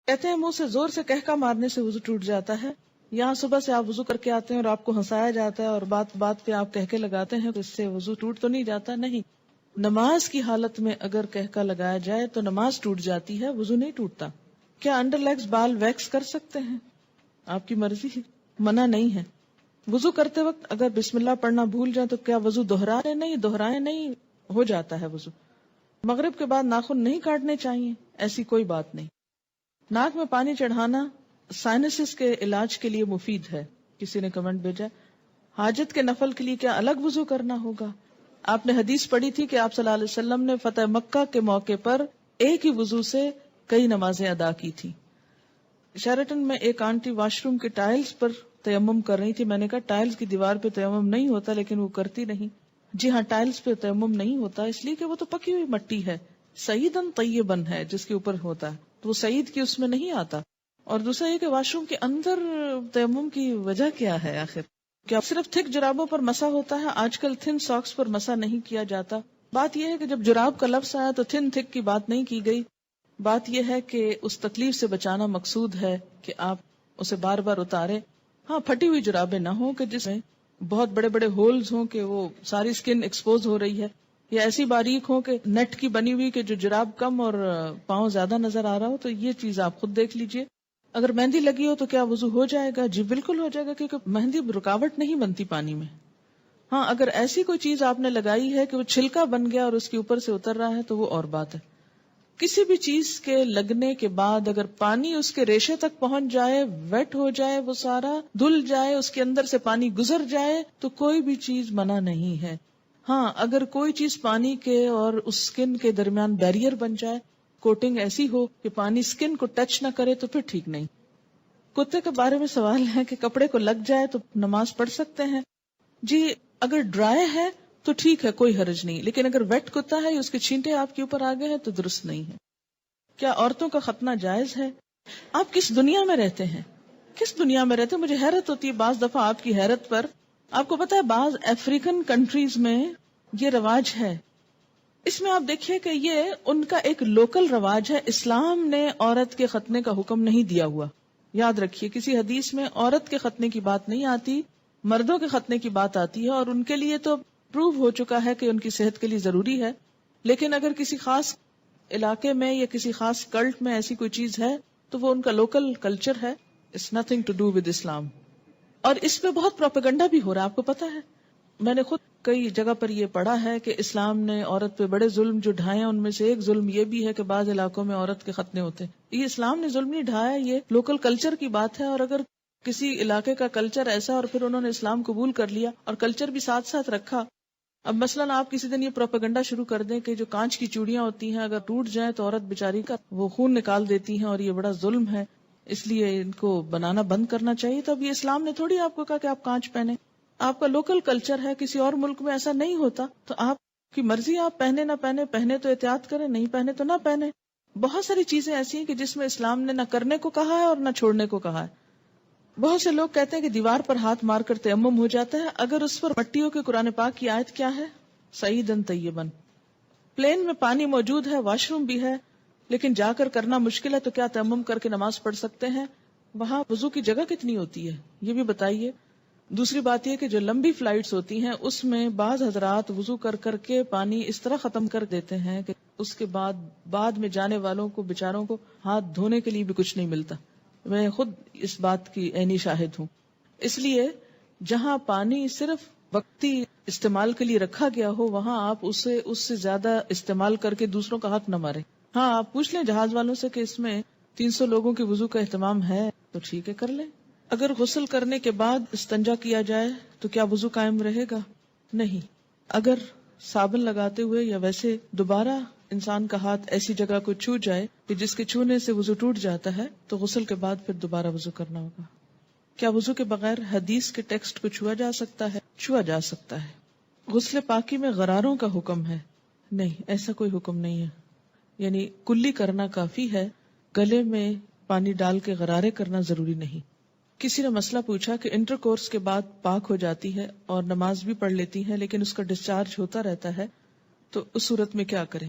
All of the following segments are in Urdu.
کہتے ہیں منہ سے زور سے کہکا مارنے سے وضو ٹوٹ جاتا ہے. یہاں صبح سے آپ وضو کر کے آتے ہیں اور آپ کو ہنسایا جاتا ہے اور بات بات پہ آپ کہکے لگاتے ہیں تو اس سے وضو ٹوٹ تو نہیں جاتا. نہیں، نماز کی حالت میں اگر کہکا لگایا جائے تو نماز ٹوٹ جاتی ہے، وضو نہیں ٹوٹتا. کیا انڈر لیگز بال ویکس کر سکتے ہیں؟ آپ کی مرضی ہے، منع نہیں ہے. وضو کرتے وقت اگر بسم اللہ پڑھنا بھول جائیں تو کیا وضو دہرائے؟ نہیں، دہرائے نہیں، ہو جاتا ہے وضو. مغرب کے بعد ناخن نہیں کاٹنے چاہیے، ایسی کوئی بات نہیں. ناک میں پانی چڑھانا سائنسز کے علاج کے لیے مفید ہے. کسی نے کمنٹ بھیجا حاجت کے نفل کے لیے کیا الگ وضو کرنا ہوگا؟ آپ نے حدیث پڑھی تھی کہ آپ صلی اللہ علیہ وسلم نے فتح مکہ کے موقع پر ایک ہی وضو سے کئی نمازیں ادا کی تھی. شیرٹن میں ایک آنٹی واش روم کے ٹائلز پر تیمم کر رہی تھی. میں نے کہا ٹائلز کی دیوار پہ تیمم نہیں ہوتا، لیکن وہ کرتی نہیں. جی ہاں، ٹائلز پہ تیمم نہیں ہوتا اس لیے کہ وہ تو پکی ہوئی مٹی ہے، سعیدن طیبن ہے جس کے اوپر ہوتا ہے، تو وہ سعید کی اس میں نہیں آتا. اور دوسرا یہ کہ واش روم کے اندر تیمم کی وجہ کیا ہے آخر؟ کیا صرف تھک جرابوں پر مسا ہوتا ہے؟ آج کل تھن ساکس پر مسا نہیں کیا جاتا. بات یہ ہے کہ جب جراب کا لفظ آیا تو تھن تھک کی بات نہیں کی گئی. بات یہ ہے کہ اس تکلیف سے بچانا مقصود ہے کہ آپ اسے بار بار اتارے. ہاں، پھٹی ہوئی جرابیں نہ ہوں کہ جس میں بہت بڑے بڑے ہولز ہوں کہ وہ ساری سکن ایکسپوز ہو رہی ہے، یا ایسی باریک ہو کہ نیٹ کی بنی ہوئی کہ جو جراب کم اور پاؤں زیادہ نظر آ رہا ہو. تو یہ چیز آپ خود دیکھ لیجئے. اگر مہندی لگی ہو تو کیا وضو ہو جائے گا؟ جی بالکل ہو جائے گا، کیونکہ مہندی رکاوٹ نہیں بنتی پانی میں. ہاں، اگر ایسی کوئی چیز آپ نے لگائی ہے کہ وہ چھلکا بن گیا اور اس کے اوپر سے اتر رہا ہے تو وہ اور بات ہے. کسی بھی چیز کے لگنے کے بعد اگر پانی اس کے ریشے تک پہنچ جائے، ویٹ ہو جائے، وہ سارا دھل جائے، اس کے اندر سے پانی گزر جائے تو کوئی بھی چیز منع نہیں ہے. ہاں، اگر کوئی چیز پانی کے اور اس سکن کے درمیان بیریئر بن جائے، کوٹنگ ایسی ہو کہ پانی سکن کو ٹچ نہ کرے تو پھر ٹھیک نہیں. کتے کے بارے میں سوال ہے کہ کپڑے کو لگ جائے تو نماز پڑھ سکتے ہیں؟ جی اگر ڈرائی ہے تو ٹھیک ہے، کوئی حرج نہیں، لیکن اگر ویٹ کتا ہے یا اس کے چھینٹے آپ کے اوپر آ گئے ہیں تو درست نہیں ہے. کیا عورتوں کا ختنہ جائز ہے؟ آپ کس دنیا میں رہتے ہیں؟ کس دنیا میں رہتے ہیں؟ مجھے حیرت ہوتی ہے بعض دفعہ آپ کی حیرت پر. آپ کو پتا ہے بعض افریقن کنٹریز میں یہ رواج ہے. اس میں آپ دیکھیے کہ یہ ان کا ایک لوکل رواج ہے. اسلام نے عورت کے ختنے کا حکم نہیں دیا ہوا. یاد رکھیے کسی حدیث میں عورت کے ختنے کی بات نہیں آتی، مردوں کے ختنے کی بات آتی ہے، اور ان کے لیے تو پروو ہو چکا ہے کہ ان کی صحت کے لیے ضروری ہے. لیکن اگر کسی خاص علاقے میں یا کسی خاص کلٹ میں ایسی کوئی چیز ہے تو وہ ان کا لوکل کلچر ہے. It's nothing to do with Islam. اور اس پہ بہت پروپیگنڈا بھی ہو رہا ہے، آپ کو پتا ہے. میں نے خود کئی جگہ پر یہ پڑھا ہے کہ اسلام نے عورت پہ بڑے ظلم جو ڈھائے ہیں، ان میں سے ایک ظلم یہ بھی ہے کہ بعض علاقوں میں عورت کے ختنے ہوتے ہیں. یہ اسلام نے ظلم نہیں ڈھایا، یہ لوکل کلچر کی بات ہے. اور اگر کسی علاقے کا کلچر ایسا اور پھر انہوں نے اسلام قبول کر لیا اور کلچر بھی ساتھ ساتھ رکھا. اب مثلاً آپ کسی دن یہ پروپیگنڈا شروع کر دیں کہ جو کانچ کی چوڑیاں ہوتی ہیں اگر ٹوٹ جائیں تو عورت بیچاری کا وہ خون نکال دیتی ہیں اور یہ بڑا ظلم ہے، اس لیے ان کو بنانا بند کرنا چاہیے. تو اب یہ اسلام نے تھوڑی آپ کو کہا کہ آپ کانچ پہنے. آپ کا لوکل کلچر ہے، کسی اور ملک میں ایسا نہیں ہوتا، تو آپ کی مرضی، آپ پہنے نہ پہنے، پہنے تو احتیاط کریں، نہیں پہنے تو نہ پہنے. بہت ساری چیزیں ایسی ہیں کہ جس میں اسلام نے نہ کرنے کو کہا ہے اور نہ چھوڑنے کو کہا ہے. بہت سے لوگ کہتے ہیں کہ دیوار پر ہاتھ مار کر تیمم ہو جاتا ہے. اگر اس پر مٹیوں کے قرآن پاک کی آیت کیا ہے؟ سعیدن طیبن. پلین میں پانی موجود ہے، واش روم بھی ہے، لیکن جا کر کرنا مشکل ہے، تو کیا تیمم کر کے نماز پڑھ سکتے ہیں؟ وہاں وضو کی جگہ کتنی ہوتی ہے یہ بھی بتائیے. دوسری بات یہ کہ جو لمبی فلائٹس ہوتی ہیں اس میں بعض حضرات وضو کر کر کے پانی اس طرح ختم کر دیتے ہیں کہ اس کے بعد میں جانے والوں کو بیچاروں کو ہاتھ دھونے کے لیے بھی کچھ نہیں ملتا. میں خود اس بات کی عینی شاہد ہوں. اس لیے جہاں پانی صرف وقتی استعمال کے لیے رکھا گیا ہو وہاں آپ اس سے زیادہ استعمال کر کے دوسروں کا حق نہ مارے. ہاں، آپ پوچھ لیں جہاز والوں سے کہ اس میں 300 لوگوں کے وضو کا اہتمام ہے تو ٹھیک ہے، کر لیں. اگر غسل کرنے کے بعد استنجا کیا جائے تو کیا وضو قائم رہے گا؟ نہیں. اگر صابن لگاتے ہوئے یا ویسے دوبارہ انسان کا ہاتھ ایسی جگہ کو چھو جائے کہ جس کے چھونے سے وضو ٹوٹ جاتا ہے تو غسل کے بعد پھر دوبارہ وضو کرنا ہوگا. کیا وضو کے بغیر حدیث کے ٹیکسٹ کو چھوا جا سکتا ہے؟ چھوا جا سکتا ہے. غسل پاکی میں غراروں کا حکم ہے؟ نہیں، ایسا کوئی حکم نہیں ہے. یعنی کلی کرنا کافی ہے، گلے میں پانی ڈال کے غرارے کرنا ضروری نہیں. کسی نے مسئلہ پوچھا کہ انٹر کورس کے بعد پاک ہو جاتی ہے اور نماز بھی پڑھ لیتی ہے لیکن اس کا ڈسچارج ہوتا رہتا ہے، تو اس صورت میں کیا کریں؟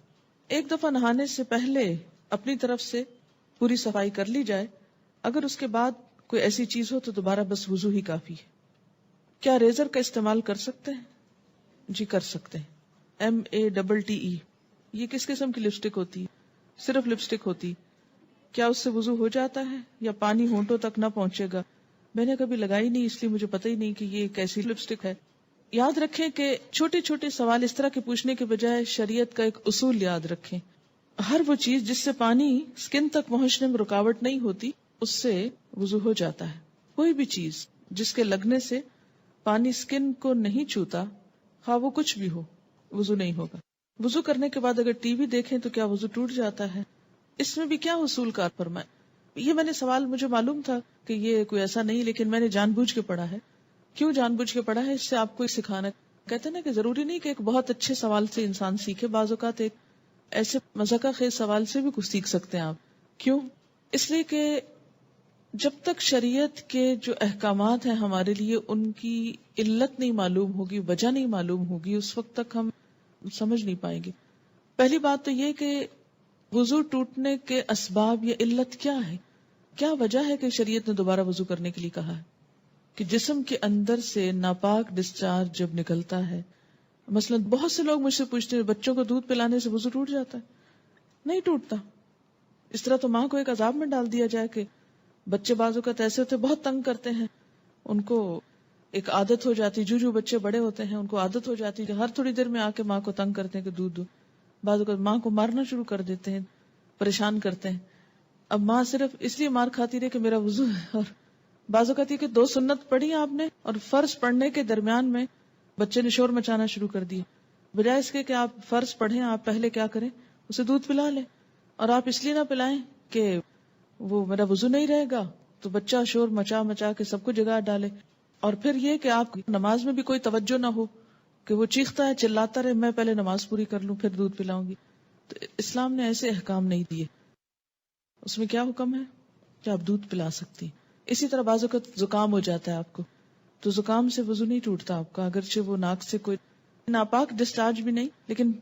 ایک دفعہ نہانے سے پہلے اپنی طرف سے پوری صفائی کر لی جائے، اگر اس کے بعد کوئی ایسی چیز ہو تو دوبارہ بس وضو ہی کافی ہے۔ کیا ریزر کا استعمال کر سکتے ہیں؟ جی کر سکتے ہیں۔ MATTE، یہ کس قسم کی لپسٹک ہوتی ہے؟ صرف لپسٹک ہوتی، کیا اس سے وضو ہو جاتا ہے یا پانی ہونٹوں تک نہ پہنچے گا؟ میں نے کبھی لگائی نہیں، اس لیے مجھے پتہ ہی نہیں کہ یہ ایک ایسی لپسٹک ہے۔ یاد رکھیں کہ چھوٹے چھوٹے سوال اس طرح کے پوچھنے کے بجائے شریعت کا ایک اصول یاد رکھیں۔ ہر وہ چیز جس سے پانی سکن تک پہنچنے میں رکاوٹ نہیں ہوتی اس سے وضو ہو جاتا ہے۔ کوئی بھی چیز جس کے لگنے سے پانی سکن کو نہیں چھوتا، خواہ وہ کچھ بھی ہو، وضو نہیں ہوگا۔ وضو کرنے کے بعد اگر ٹی وی دیکھیں تو کیا وضو ٹوٹ جاتا ہے؟ اس میں بھی کیا اصول کار فرمائے؟ یہ میں نے سوال، مجھے معلوم تھا کہ یہ کوئی ایسا نہیں، لیکن میں نے جان بوجھ کے پڑھا ہے۔ کیوں جان بوجھ کے پڑھا ہے؟ اس سے آپ کو سکھانا، کہتے ہیں نا کہ ضروری نہیں کہ ایک بہت اچھے سوال سے انسان سیکھے، بعض اوقات ایک ایسے مذاقہ خیز سوال سے بھی کچھ سیکھ سکتے ہیں آپ۔ کیوں؟ اس لیے کہ جب تک شریعت کے جو احکامات ہیں ہمارے لیے ان کی علت نہیں معلوم ہوگی، وجہ نہیں معلوم ہوگی، اس وقت تک ہم سمجھ نہیں پائیں گے۔ پہلی بات تو یہ کہ وضو ٹوٹنے کے اسباب یا علت کیا ہے، کیا وجہ ہے کہ شریعت نے دوبارہ وضو کرنے کے لیے کہا ہے؟ کہ جسم کے اندر سے ناپاک ڈسچارج جب نکلتا ہے، مثلا بہت سے لوگ مجھ سے پوچھتے ہیں بچوں کو دودھ پلانے سے وضو ٹوٹ جاتا ہے؟ نہیں ٹوٹتا۔ اس طرح تو ماں کو ایک عذاب میں ڈال دیا جائے کہ بچے بعض اوقات ایسے ہوتے بہت تنگ کرتے ہیں، ان کو ایک عادت ہو جاتی، جو بچے بڑے ہوتے ہیں ان کو عادت ہو جاتی کہ ہر تھوڑی دیر میں آ کے ماں کو تنگ کرتے ہیں کہ دودھ دو، بعض اوقات ماں کو مارنا شروع کر دیتے ہیں، پریشان کرتے ہیں۔ اب ماں صرف اس لیے مار کھاتی رہے کہ میرا وضو ہے، اور بعض اوقات یہ کہ 2 سنت پڑھی آپ نے اور فرض پڑھنے کے درمیان میں بچے نے شور مچانا شروع کر دیا، بجائے اس کے کہ آپ فرض پڑھیں، آپ پہلے کیا کریں، اسے دودھ پلا لیں، اور آپ اس لیے نہ پلائیں کہ وہ میرا وضو نہیں رہے گا تو بچہ شور مچا مچا کے سب کو جگا ڈالے، اور پھر یہ کہ آپ نماز میں بھی کوئی توجہ نہ ہو کہ وہ چیختا ہے چلاتا رہے، میں پہلے نماز پوری کر لوں پھر دودھ پلاؤں گی۔ تو اسلام نے ایسے احکام نہیں دیے، اس میں کیا حکم ہے کہ آپ دودھ پلا سکتی۔ اسی طرح بعض اوقات زکام ہو جاتا ہے آپ کو، تو زکام سے وضو نہیں ٹوٹتا آپ کا، اگرچہ وہ ناک سے کوئی ناپاک ڈسچارج بھی نہیں، لیکن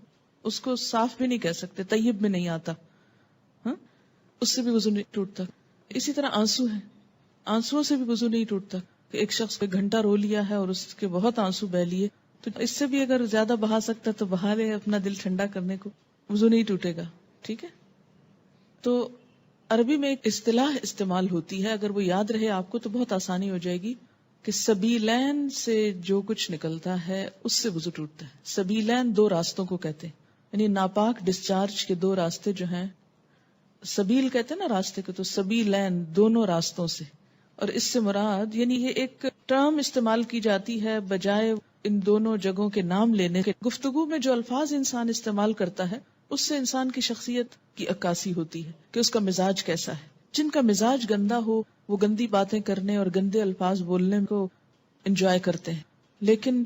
اس کو صاف بھی نہیں کہہ سکتے، طیب میں نہیں آتا، ہاں اس سے بھی وضو نہیں ٹوٹتا۔ اسی طرح آنسو ہے، آنسو سے بھی وضو نہیں ٹوٹتا، کہ ایک شخص کو گھنٹہ رو لیا ہے اور اس کے بہت آنسو بہ لیے، تو اس سے بھی اگر زیادہ بہا سکتا تو بہا لے اپنا دل ٹھنڈا کرنے کو، وضو نہیں ٹوٹے گا۔ ٹھیک ہے، تو عربی میں ایک اصطلاح استعمال ہوتی ہے، اگر وہ یاد رہے آپ کو تو بہت آسانی ہو جائے گی، کہ سبیلین سے جو کچھ نکلتا ہے اس سے وضو ٹوٹتا ہے۔ سبیلین 2 راستوں کو کہتے ہیں، یعنی ناپاک ڈسچارج کے 2 راستے جو ہیں، سبیل کہتے ہیں نا راستے کو، تو سبیلین دونوں راستوں سے، اور اس سے مراد یعنی یہ ایک ٹرم استعمال کی جاتی ہے بجائے ان دونوں جگہوں کے نام لینے کے۔ گفتگو میں جو الفاظ انسان استعمال کرتا ہے اس سے انسان کی شخصیت کی عکاسی ہوتی ہے کہ اس کا مزاج کیسا ہے۔ جن کا مزاج گندا ہو وہ گندی باتیں کرنے اور گندے الفاظ بولنے کو انجوائے کرتے ہیں، لیکن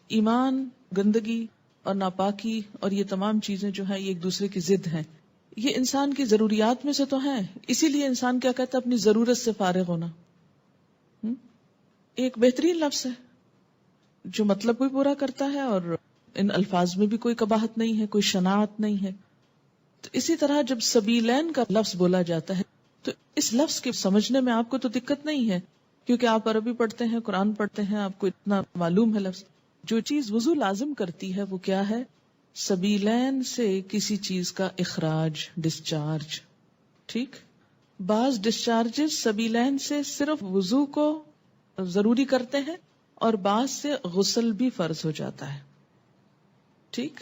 ایمان، گندگی اور ناپاکی اور یہ تمام چیزیں جو ہیں یہ ایک دوسرے کی ضد ہیں، یہ انسان کی ضروریات میں سے تو ہیں، اسی لیے انسان کیا کہتا ہے، اپنی ضرورت سے فارغ ہونا۔ ایک بہترین لفظ ہے جو مطلب بھی پورا کرتا ہے اور ان الفاظ میں بھی کوئی قباحت نہیں ہے، کوئی شناعت نہیں ہے۔ تو اسی طرح جب سبیلین کا لفظ بولا جاتا ہے تو اس لفظ کے سمجھنے میں آپ کو تو دقت نہیں ہے، کیونکہ آپ عربی پڑھتے ہیں، قرآن پڑھتے ہیں، آپ کو اتنا معلوم ہے لفظ۔ جو چیز وضو لازم کرتی ہے وہ کیا ہے؟ سبیلین سے کسی چیز کا اخراج، ڈسچارج۔ ٹھیک، بعض ڈسچارجز سبیلین سے صرف وضو کو ضروری کرتے ہیں اور بعض سے غسل بھی فرض ہو جاتا ہے۔ ٹھیک،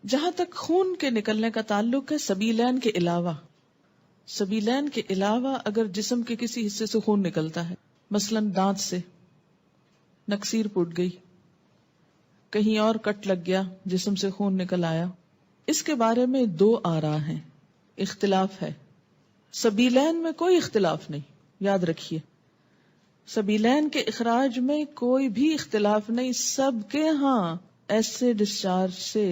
جہاں تک خون کے نکلنے کا تعلق ہے، سبیلین کے علاوہ اگر جسم کے کسی حصے سے خون نکلتا ہے، مثلا دانت سے نکسیر پھوٹ گئی، کہیں اور کٹ لگ گیا، جسم سے خون نکل آیا، اس کے بارے میں 2 آراء ہیں، اختلاف ہے۔ سبیلین میں کوئی اختلاف نہیں، یاد رکھیے، سبیلین کے اخراج میں کوئی بھی اختلاف نہیں، سب کے ہاں ایسے ڈسچارج سے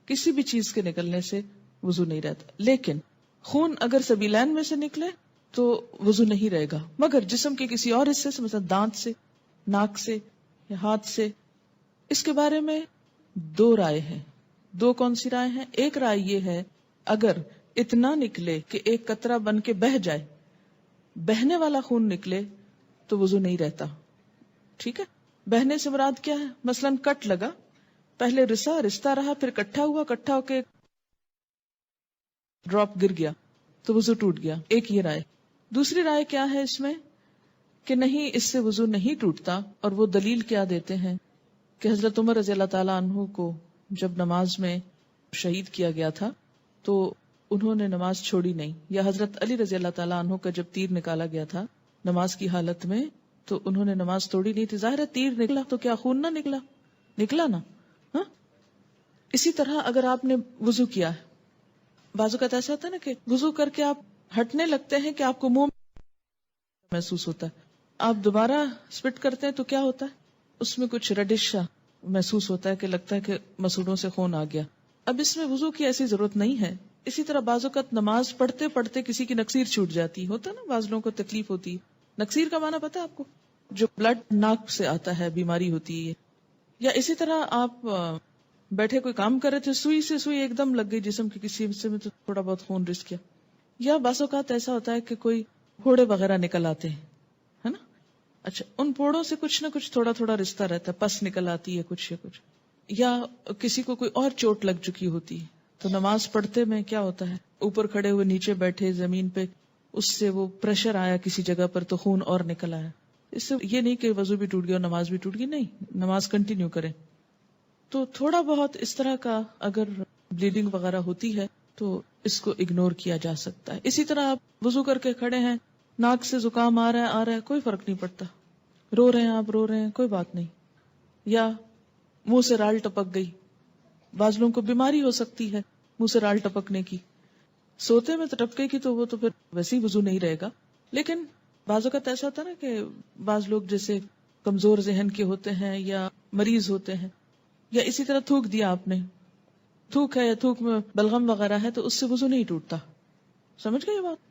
کسی بھی چیز کے نکلنے سے وضو نہیں رہتا، لیکن خون اگر سبیلین میں سے نکلے تو وضو نہیں رہے گا، مگر جسم کے کسی اور حصے سے، مثلا دانت سے، ناک سے یا ہاتھ سے، اس کے بارے میں 2 رائے ہیں۔ 2 کون سی رائے ہیں؟ ایک رائے یہ ہے اگر اتنا نکلے کہ ایک قطرہ بن کے بہہ جائے، بہنے والا خون نکلے تو وضو نہیں رہتا. ٹھیک ہے. بہنے سے مراد کیا ہے؟ مثلاً کٹ لگا، پہلے رستا رہا، پھر کٹھا ہوا، کٹھا ہو کے ڈراپ گر گیا تو وضو ٹوٹ گیا. ایک یہ رائے. دوسری رائے کیا ہے اس میں کہ نہیں، اس سے وضو نہیں ٹوٹتا، اور وہ دلیل کیا دیتے ہیں کہ حضرت عمر رضی اللہ تعالیٰ عنہ کو جب نماز میں شہید کیا گیا تھا تو انہوں نے نماز چھوڑی نہیں، یا حضرت علی رضی اللہ تعالیٰ عنہ کا جب تیر نکالا گیا تھا نماز کی حالت میں تو انہوں نے نماز توڑی نہیں تھی. ظاہر ہے تیر نکلا تو کیا خون نہ نکلا؟ نکلا نا. ہاں. اسی طرح اگر آپ نے وضو کیا ہے، بعض اوقات ایسا ہوتا ہے نا کہ وضو کر کے آپ ہٹنے لگتے ہیں کہ آپ کو منہ محسوس ہوتا ہے، آپ دوبارہ سپٹ کرتے ہیں تو کیا ہوتا ہے؟ اس میں کچھ ریڈش محسوس ہوتا ہے کہ لگتا ہے کہ مسوڑوں سے خون آ گیا. اب اس میں وضو کی ایسی ضرورت نہیں ہے. اسی طرح بعض اوقات نماز پڑھتے پڑھتے کسی کی نکسیر چھوٹ جاتی ہوتا ہے نا، بعض لوگوں کو تکلیف ہوتی ہے. نکسیر کا معنی پتا ہے آپ کو؟ جو بلڈ ناک سے آتا ہے، بیماری ہوتی ہے. یا اسی طرح آپ بیٹھے کوئی کام کر رہے تھے، سوئی سے سوئی ایک دم لگ گئی جسم کے کسی حصے میں تو تھوڑا بہت خون رس گیا. یا بعض اوقات ایسا ہوتا ہے کہ کوئی پھوڑے وغیرہ نکل آتے ہیں، ہے نا. اچھا، ان پھوڑوں سے کچھ نہ کچھ تھوڑا تھوڑا رشتہ رہتا ہے، پس نکل آتی ہے کچھ یا کچھ، یا کسی کو کوئی اور چوٹ لگ چکی ہوتی ہے تو نماز پڑھتے میں کیا ہوتا ہے، اوپر کھڑے ہوئے نیچے بیٹھے زمین پہ، اس سے وہ پریشر آیا کسی جگہ پر تو خون اور نکل آیا. اس سے یہ نہیں کہ وضو بھی ٹوٹ گیا اور نماز بھی ٹوٹ گئی، نہیں، نماز کنٹینیو کریں. تو تھوڑا بہت اس طرح کا اگر بلیڈنگ وغیرہ ہوتی ہے تو اس کو اگنور کیا جا سکتا ہے. اسی طرح آپ وضو کر کے کھڑے ہیں، ناک سے زکام آ رہا ہے، کوئی فرق نہیں پڑتا، رو رہے ہیں آپ، رو رہے ہیں، کوئی بات نہیں. یا منہ سے رال ٹپک گئی، بعض لوگوں کو بیماری ہو سکتی ہے منہ سے رال ٹپکنے کی، سوتے میں تو ٹپکے کی تو وہ تو پھر ویسے ہی وضو نہیں رہے گا. لیکن بعض اوقات ایسا ہوتا ہے نا کہ بعض لوگ جیسے کمزور ذہن کے ہوتے ہیں یا مریض ہوتے ہیں، یا اسی طرح تھوک دیا آپ نے، تھوک ہے یا تھوک میں بلغم وغیرہ ہے تو اس سے وضو نہیں ٹوٹتا. سمجھ گئے یہ بات؟